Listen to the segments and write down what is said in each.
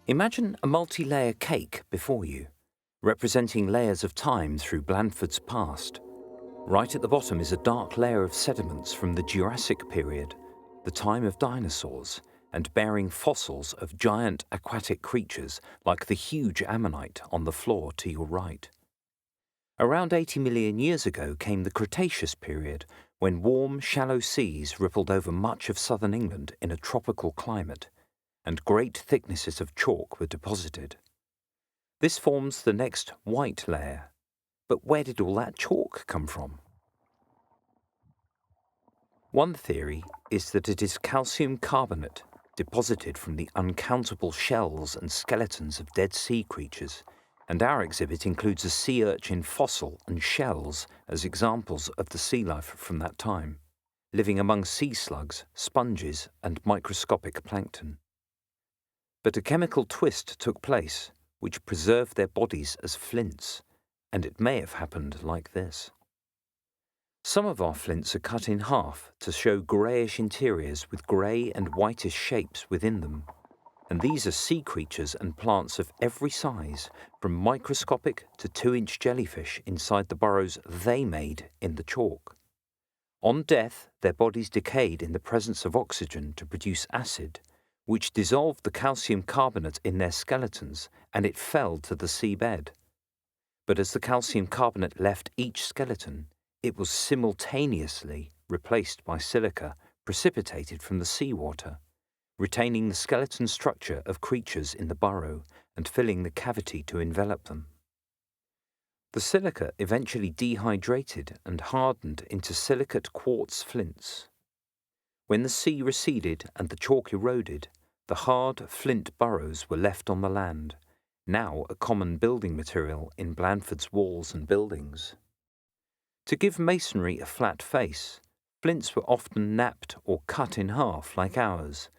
Imagine a multi-layer cake before you, representing layers of time through Blandford's past. Right at the bottom is a dark layer of sediments from the Jurassic period, the time of dinosaurs, and bearing fossils of giant aquatic creatures like the huge ammonite on the floor to your right. Around 80 million years ago came the Cretaceous period, when warm, shallow seas rippled over much of southern England in a tropical climate, and great thicknesses of chalk were deposited. This forms the next white layer. But where did all that chalk come from? One theory is that it is calcium carbonate deposited from the uncountable shells and skeletons of dead sea creatures, and our exhibit includes a sea urchin fossil and shells as examples of the sea life from that time, living among sea slugs, sponges, and microscopic plankton. But a chemical twist took place, which preserved their bodies as flints, and it may have happened like this. Some of our flints are cut in half to show greyish interiors with grey and whitish shapes within them, and these are sea creatures and plants of every size, from microscopic to 2-inch jellyfish inside the burrows they made in the chalk. On death, their bodies decayed in the presence of oxygen to produce acid, which dissolved the calcium carbonate in their skeletons, and it fell to the seabed. But as the calcium carbonate left each skeleton, it was simultaneously replaced by silica precipitated from the seawater, retaining the skeleton structure of creatures in the burrow and filling the cavity to envelop them. The silica eventually dehydrated and hardened into silicate quartz flints. When the sea receded and the chalk eroded, the hard flint burrows were left on the land, now a common building material in Blandford's walls and buildings. To give masonry a flat face, flints were often knapped or cut in half like ours,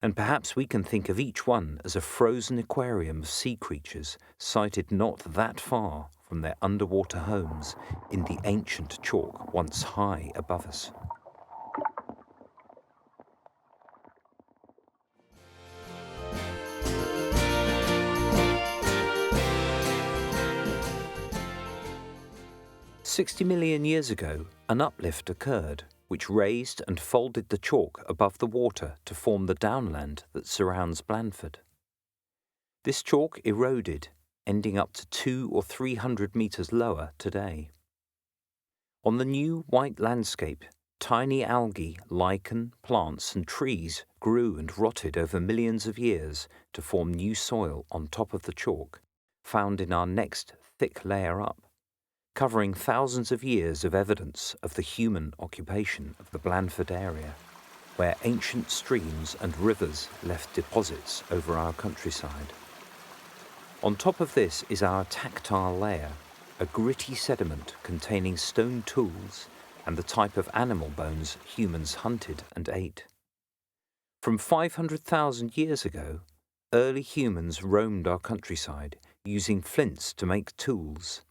and perhaps we can think of each one as a frozen aquarium of sea creatures sited not that far from their underwater homes in the ancient chalk once high above us. "60 million years ago, an uplift occurred, which raised and folded the chalk above the water to form the downland that surrounds Blandford. This chalk eroded, ending up to 200 or 300 metres lower today. On the new white landscape, tiny algae, lichen, plants and trees grew and rotted over millions of years to form new soil on top of the chalk, found in our next thick layer up, covering thousands of years of evidence of the human occupation of the Blandford area, where ancient streams and rivers left deposits over our countryside. On top of this is our tactile layer, a gritty sediment containing stone tools and the type of animal bones humans hunted and ate. From 500,000 years ago, early humans roamed our countryside, using flints to make tools.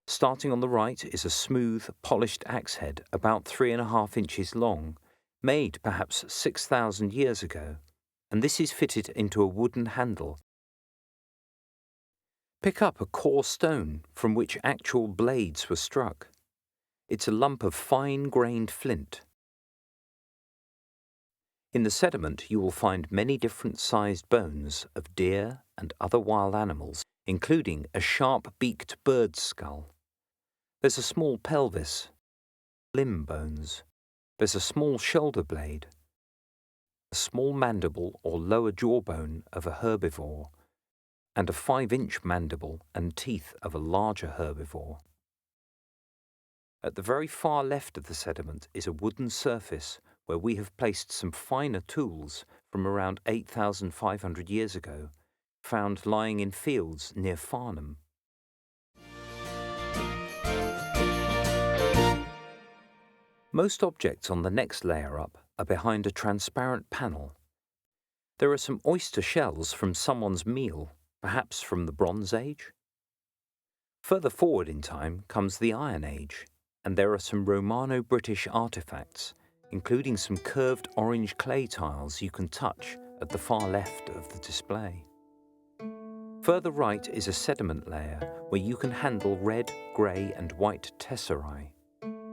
Starting on the right is a smooth, polished axe head about 3.5 inches long, made perhaps 6,000 years ago, and this is fitted into a wooden handle. Pick up a core stone from which actual blades were struck. It's a lump of fine-grained flint. In the sediment you will find many different sized bones of deer and other wild animals, including a sharp-beaked bird's skull. There's a small pelvis, limb bones. There's a small shoulder blade, a small mandible or lower jawbone of a herbivore, and a 5-inch mandible and teeth of a larger herbivore. At the very far left of the sediment is a wooden surface where we have placed some finer tools from around 8,500 years ago, found lying in fields near Farnham. Most objects on the next layer up are behind a transparent panel. There are some oyster shells from someone's meal, perhaps from the Bronze Age. Further forward in time comes the Iron Age, and there are some Romano-British artefacts, including some curved orange clay tiles you can touch at the far left of the display. Further right is a sediment layer where you can handle red, grey and white tesserae.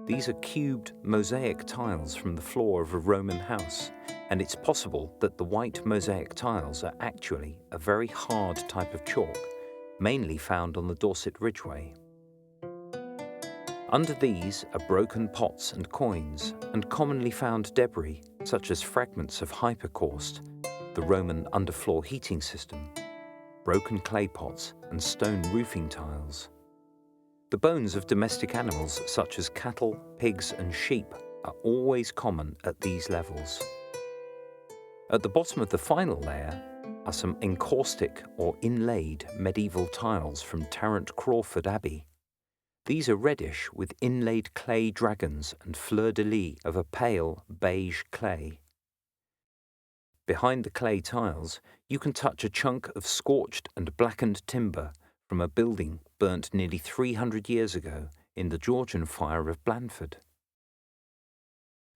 These are cubed mosaic tiles from the floor of a Roman house, and it's possible that the white mosaic tiles are actually a very hard type of chalk, mainly found on the Dorset Ridgeway. Under these are broken pots and coins, and commonly found debris, such as fragments of hypocaust, the Roman underfloor heating system, broken clay pots and stone roofing tiles. The bones of domestic animals such as cattle, pigs and sheep are always common at these levels. At the bottom of the final layer are some encaustic or inlaid medieval tiles from Tarrant Crawford Abbey. These are reddish with inlaid clay dragons and fleur-de-lis of a pale beige clay. Behind the clay tiles, you can touch a chunk of scorched and blackened timber from a building burnt nearly 300 years ago in the Georgian fire of Blandford.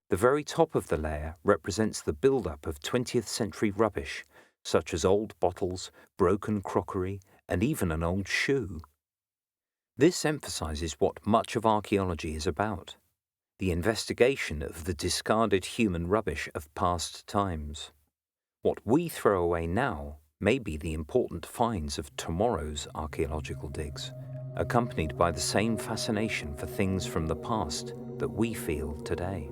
The very top of the layer represents the build-up of 20th century rubbish, such as old bottles, broken crockery, and even an old shoe. This emphasizes what much of archaeology is about: the investigation of the discarded human rubbish of past times. What we throw away now may be the important finds of tomorrow's archaeological digs, accompanied by the same fascination for things from the past that we feel today.